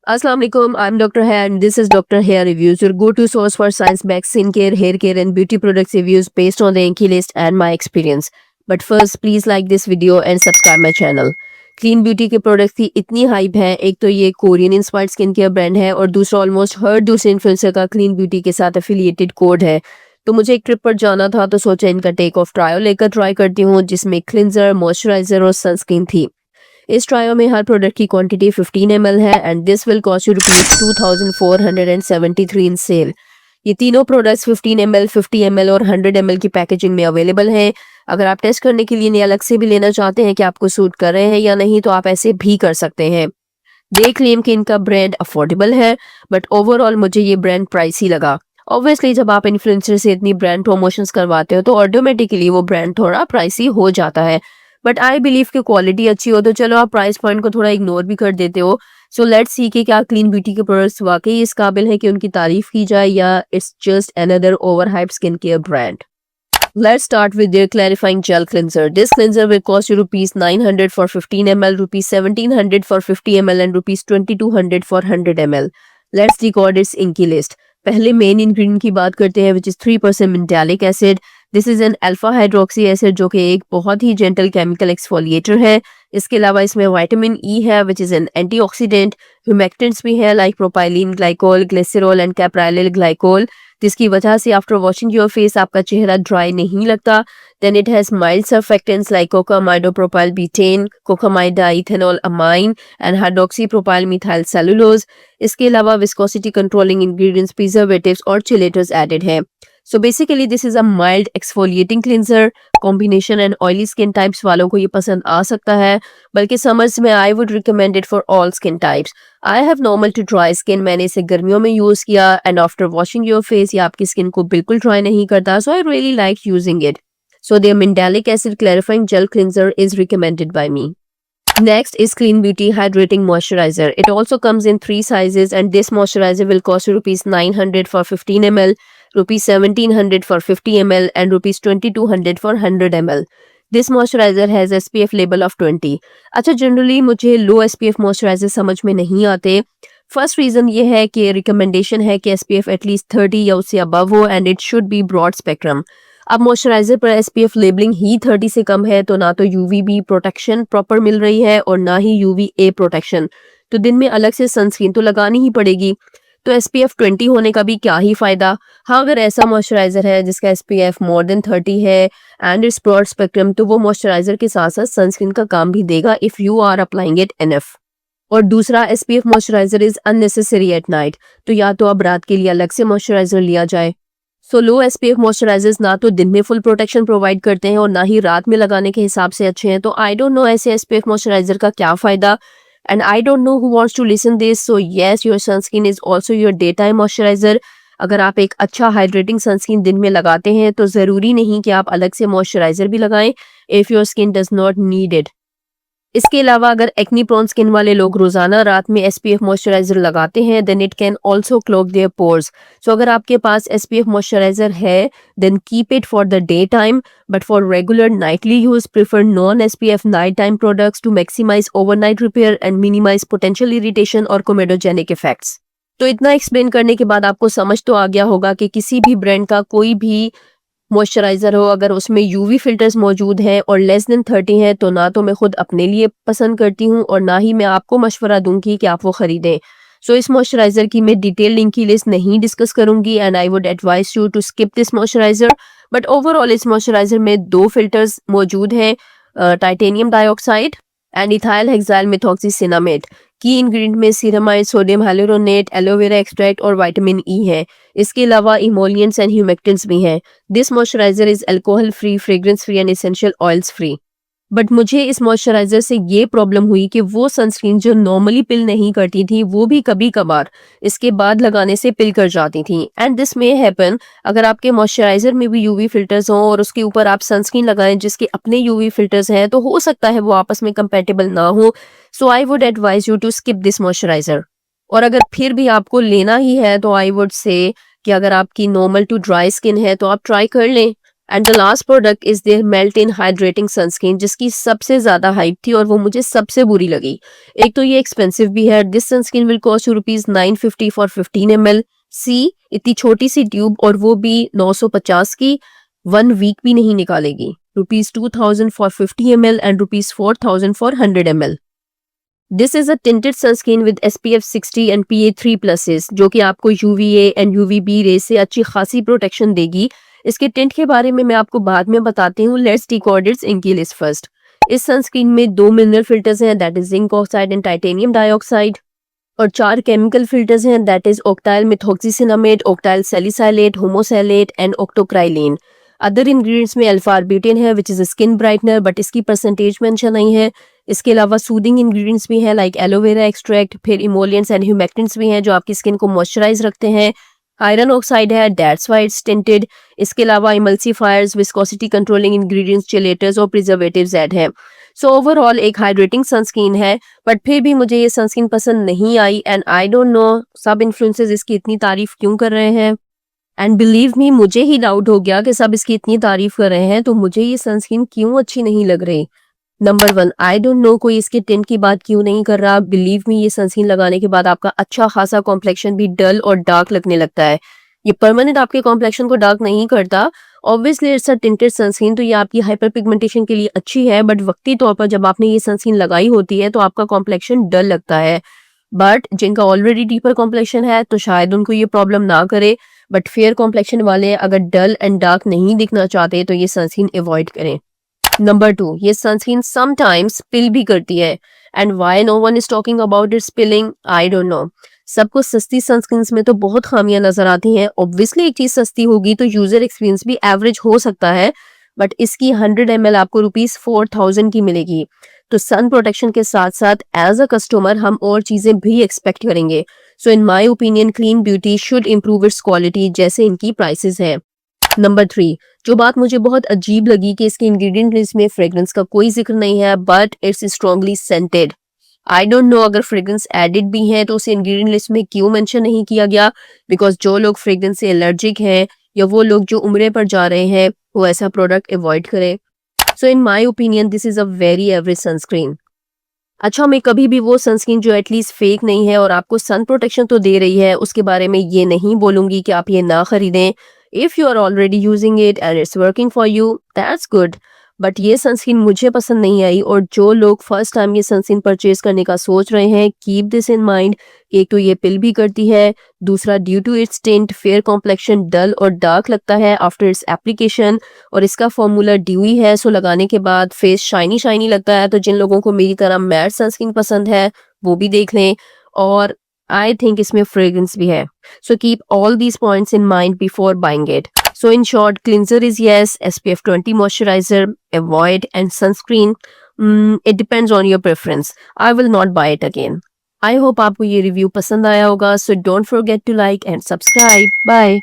Assalamu alaikum. I'm Dr. Hair and this is Dr. Hair Reviews, your go-to source for science-backed skincare, hair care and beauty products reviews based on the Enki list and my experience. But first, please like this video and subscribe my channel. Clean beauty के products की इतनी hype है, एक तो ये Korean inspired skin care brand है और दूसरा ऑलमोस्ट हर दूसरे इन्फ्लुएंसर का क्लीन ब्यूटी के साथ एफिलिएटेड कोड है। तो मुझे एक ट्रिप पर जाना था तो सोचा इनका टेक ऑफ ट्रायल लेकर ट्राई करती हूँ, जिसमें क्लिंजर, मॉइस्चराइजर और सनस्क्रीन थी। इस ट्रायल में हर प्रोडक्ट की क्वांटिटी 15 ml है and this will cost you ₹2473 in sale. ये तीनों प्रोडक्ट्स 15 ml, 50 ml और 100 ml की पैकेजिंग में अवेलेबल हैं। अगर आप टेस्ट करने के लिए इन्हें अलग से भी लेना चाहते हैं कि आपको सूट कर रहे हैं या नहीं, तो आप ऐसे भी कर सकते हैं। दे क्लेम कि इनका ब्रांड अफोर्डेबल है, बट ओवरऑल मुझे ये ब्रांड प्राइसी लगा। ऑब्वियसली जब आप इन्फ्लुएंसर से इतनी ब्रांड प्रमोशंस करवाते हो तो ऑटोमेटिकली वो ब्रांड थोड़ा प्राइसी हो जाता है, बट आई बिलीव कि क्वालिटी अच्छी हो तो चलो आप प्राइस पॉइंट को थोड़ा इग्नोर भी कर देते हो। सो लेट्स सी कि क्या क्लीन ब्यूटी के प्रोडक्ट्स वाकई इस काबिल है कि उनकी तारीफ की जाए या it's just another over hype skin care brand. Let's start with their clarifying gel cleanser. This cleanser will cost you ₹900 for 15 ml, ₹1700 for 50 ml and ₹2200 for 100 ml. Let's record its inky list. पहले main ingredient की बात करते हैं, which is 3% mandelic acid. This is an alpha hydroxy acid जो कि एक बहुत ही gentle chemical exfoliator है। इसके अलावा इसमें विटामिन ई है which is an antioxidant. Humectants भी है like propylene glycol, glycerol and caprylyl glycol, जिसकी वजह से आफ्टर वॉशिंग योर फेस आपका चेहरा ड्राई नहीं लगता। Then it has mild surfactants like cocamidopropyl betaine, cocamide diethanol amine and hydroxy propyl methyl cellulose. इसके अलावा विस्कोसिटी कंट्रोलिंग इंग्रेडिएंट्स, प्रिजर्वेटिव्स और चिलेटर्स एडेड है। So basically this is a mild exfoliating cleanser combination and oily skin types वालों को ये पसंद आ सकता है, बल्कि समर्स में I would recommend it for all skin types. I have normal to dry skin, मैंने इसे गर्मियों में यूज किया and after washing your face ये आपकी स्किन को बिल्कुल ड्राई नहीं करता, so I really like using it. So there mandelic acid clarifying gel cleanser is recommended by me. Next is Clean Beauty Hydrating Moisturizer. It also comes in 3 sizes and this moisturizer will cost you ₹900 for 15 ml, ₹1700 for 50 ml and ₹2200 for 100 ml. This moisturizer has SPF label of 20. अच्छा, generally मुझे लो SPF moisturizer समझ में नहीं आते। First reason ये है कि recommendation है कि SPF एटलीस्ट 30 या उससे अबव हो and it should be broad spectrum. अब मॉइस्चराइजर पर SPF लेबलिंग ही 30 से कम है तो ना तो UVB प्रोटेक्शन प्रॉपर मिल रही है और ना ही UVA प्रोटेक्शन, तो दिन में अलग से सनस्क्रीन तो लगानी ही पड़ेगी। तो SPF 20 होने का भी क्या ही फायदा। हाँ, अगर ऐसा मॉइस्चराइजर है जिसका SPF मोर देन 30 है एंड इट्स ब्रॉड स्पेक्ट्रम, तो वो मॉइस्चराइजर के साथ साथ सनस्क्रीन का काम भी देगा if you are applying it enough. और दूसरा, SPF moisturiser is unnecessary at night, तो या तो अब रात के लिए अलग से मॉइस्चराइजर लिया जाए। सो लो SPF मॉइस्चराइजर्स ना तो दिन में फुल प्रोटेक्शन प्रोवाइड करते हैं और ना ही रात में लगाने के हिसाब से अच्छे हैं, तो आई डोंट नो ऐसे SPF मॉइस्चराइजर का क्या फायदा and I don't know who wants to listen this. So yes, your sunscreen is also your day time moisturiser. अगर आप एक अच्छा हाइड्रेटिंग सनस्क्रीन दिन में लगाते हैं तो ज़रूरी नहीं कि आप अलग से मॉइस्चराइजर भी लगाएं if your skin does not need it. इसके अलावा अगर एक्नी प्रोन स्किन वाले लोग रोजाना रात में SPF मॉइस्चराइजर लगाते हैं then it can also clog their pores. So अगर आपके पास SPF मॉइस्चराइजर है then keep it for the day time, but for regular nightly use prefer non SPF night time products to maximise overnight repair and minimise potential irritation और comedogenic effects. तो इतना explain करने के बाद आपको समझ तो आ गया होगा कि किसी भी ब्रांड का कोई भी मॉइस्चराइजर हो, अगर उसमें UV फिल्टर्स मौजूद हैं और लेस देन 30 हैं तो ना तो मैं खुद अपने लिए पसंद करती हूँ और ना ही मैं आपको मशवरा दूंगी कि आप वो खरीदें। सो इस मॉइस्चराइजर की मैं डिटेल लिंक की लिस्ट नहीं डिस्कस करूंगी and I would advise you to skip this moisturiser. But overall इस मॉइस्चराइजर में 2 फिल्टर्स मौजूद हैं, titanium dioxide and ethyl hexyl methoxycinnamate. की इंग्रेडिएंट में ceramide, sodium hyaluronate, aloe vera extract और विटामिन ई है। इसके अलावा इमोलियंट्स एंड ह्यूमेक्टेंट्स भी हैं। This moisturiser is alcohol free, fragrance free and essential oils free. But मुझे इस मॉइस्चराइजर से ये प्रॉब्लम हुई कि वो सनस्क्रीन जो नॉर्मली पिल नहीं करती थी वो भी कभी कभार इसके बाद लगाने से पिल कर जाती थी एंड दिस मे हैपन अगर आपके मॉइस्चराइजर में भी UV फिल्टर्स हों और उसके ऊपर आप सनस्क्रीन लगाएं जिसके अपने UV फिल्टर्स हैं, तो हो सकता है वो आपस में कंपेटेबल ना हो। So I would advise you to skip this moisturiser. और अगर फिर भी आपको लेना ही है तो आई वुड से कि अगर आपकी नॉर्मल टू ड्राई स्किन है तो आप ट्राई कर लें and the last product is their melt in hydrating sunscreen, जिसकी सबसे ज्यादा हाइप थी और वो मुझे सबसे बुरी लगी। एक तो ये एक्सपेंसिव भी है। This sunscreen will cost you ₹950 for 15 ml। सी, इतनी छोटी सी ट्यूब और वो भी 950 की, 1 वीक भी नहीं निकालेगी। ₹2000 for 50 ml and ₹4000 for 100 ml। This is a tinted sunscreen with SPF 60 and PA3+, जो कि आपको UVA एंड UVB रे से अच्छी खासी प्रोटेक्शन देगी। इसके टिंट के बारे में मैं आपको बाद में बताती हूँ। Let's decode its inky list first. इस सनस्क्रीन में 2 मिनरल फिल्टर्स हैं, that is zinc oxide and titanium dioxide, और 4 केमिकल फिल्टर्स हैं, that is octyl methoxycinnamate, octyl salicylate, homosalate and octocrylene. Other ingredients में अल्फा आर्ब्यूटेन है which is skin brightener, but इसकी percentage mention नहीं है। इसके अलावा सूदिंग इंग्रेडिएंट्स भी हैं लाइक एलोवेरा एक्सट्रैक्ट, फिर इमोलियंट्स एंड ह्यूमेक्टेंट्स भी हैं जो आपकी स्किन को मॉइस्चराइज रखते हैं। आयरन ऑक्साइड है, दैट्स व्हाई इट्स टिंटेड। इसके अलावा इमल्सिफायर्स, विस्कोसिटी कंट्रोलिंग इंग्रेडिएंट्स, चिलेटर्स और प्रिजर्वेटिव्स ऐड हैं। सो ओवरऑल एक हाइड्रेटिंग सनस्क्रीन है, बट फिर भी मुझे ये सनस्क्रीन पसंद नहीं आई एंड आई डोंट नो सब इन्फ्लुएंसर्स इसकी इतनी तारीफ क्यों कर रहे हैं। एंड बिलीव मी, मुझे ही डाउट हो गया कि सब इसकी इतनी तारीफ कर रहे हैं तो मुझे ये सनस्क्रीन क्यों अच्छी नहीं लग रही। नंबर 1, आई डोंट नो कोई इसके टिंट की बात क्यों नहीं कर रहा। बिलीव मी, ये सनस्क्रीन लगाने के बाद आपका अच्छा खासा कॉम्प्लेक्शन भी डल और डार्क लगने लगता है। ये परमानेंट आपके कॉम्प्लेक्शन को डार्क नहीं करता। Obviously it's a tinted sunscreen, तो ये आपकी हाइपर पिगमेंटेशन के लिए अच्छी है, बट वक्ती तौर पर जब आपने ये सनस्क्रीन लगाई होती है तो आपका कॉम्प्लेक्शन डल लगता है। बट जिनका ऑलरेडी डीपर कॉम्प्लेक्शन है तो शायद उनको ये प्रॉब्लम ना करे, बट फेयर कॉम्प्लेक्शन वाले अगर डल एंड डार्क नहीं दिखना चाहते तो ये सनस्क्रीन अवॉइड करें। नंबर 2, ये सनस्क्रीन समटाइम्स स्पिल भी करती है and why no one is talking about it spilling, I don't know. सबको सस्ती सनस्क्रीन्स में तो बहुत खामियां नजर आती हैं। ऑब्वियसली एक चीज सस्ती होगी तो यूजर एक्सपीरियंस भी एवरेज हो सकता है, बट इसकी 100 ml आपको ₹4000 की मिलेगी। तो सन प्रोटेक्शन के साथ साथ एज अ कस्टमर हम और चीजें भी एक्सपेक्ट करेंगे। So in my opinion clean beauty should improve its quality जैसे इनकी प्राइसेस हैं। नंबर 3, जो बात मुझे बहुत अजीब लगी कि इसके इंग्रेडिएंट लिस्ट में फ्रेग्रेंस का कोई जिक्र नहीं है, but it's strongly scented. I don't no अगर फ्रेग्रेंस एडिड भी है तो उसे इंग्रेडिएंट लिस्ट में क्यों मेंशन नहीं किया गया, बिकॉज जो लोग फ्रेग्रेंस से एलर्जिक हैं या वो लोग जो उम्रे पर जा रहे हैं वो ऐसा प्रोडक्ट अवॉइड करें। So in my opinion this is a very average sunscreen. अच्छा, मैं कभी भी वो सनस्क्रीन जो एटलीस्ट फेक नहीं है और आपको सन प्रोटेक्शन तो दे रही है उसके बारे में ये नहीं बोलूंगी कि आप ये ना खरीदें। If you are already using it and it's working for you, that's good. But ये सनस्क्रीन मुझे पसंद नहीं आई, और जो लोग फर्स्ट टाइम ये सनस्क्रीन परचेज करने का सोच रहे हैं, कीप दिस इन माइंड। एक तो ये पिल भी करती है, दूसरा due to its tint fair complexion dull और डार्क लगता है आफ्टर इट्स एप्लीकेशन, और इसका फॉर्मूला ड्यूई है, सो लगाने के बाद फेस शाइनी शाइनी लगता है। तो जिन लोगों को मेरी तरह मैट सनस्क्रीन पसंद है वो भी देख लें। और आई थिंक इसमें फ्रेग्रेंस भी है। So keep all these points in mind before buying it. So in short, cleanser is yes, SPF 20 moisturizer, avoid, and sunscreen, it depends on your preference. I will not buy it again. I hope आपको ये review पसंद आया होगा. So don't forget to like and subscribe. Bye.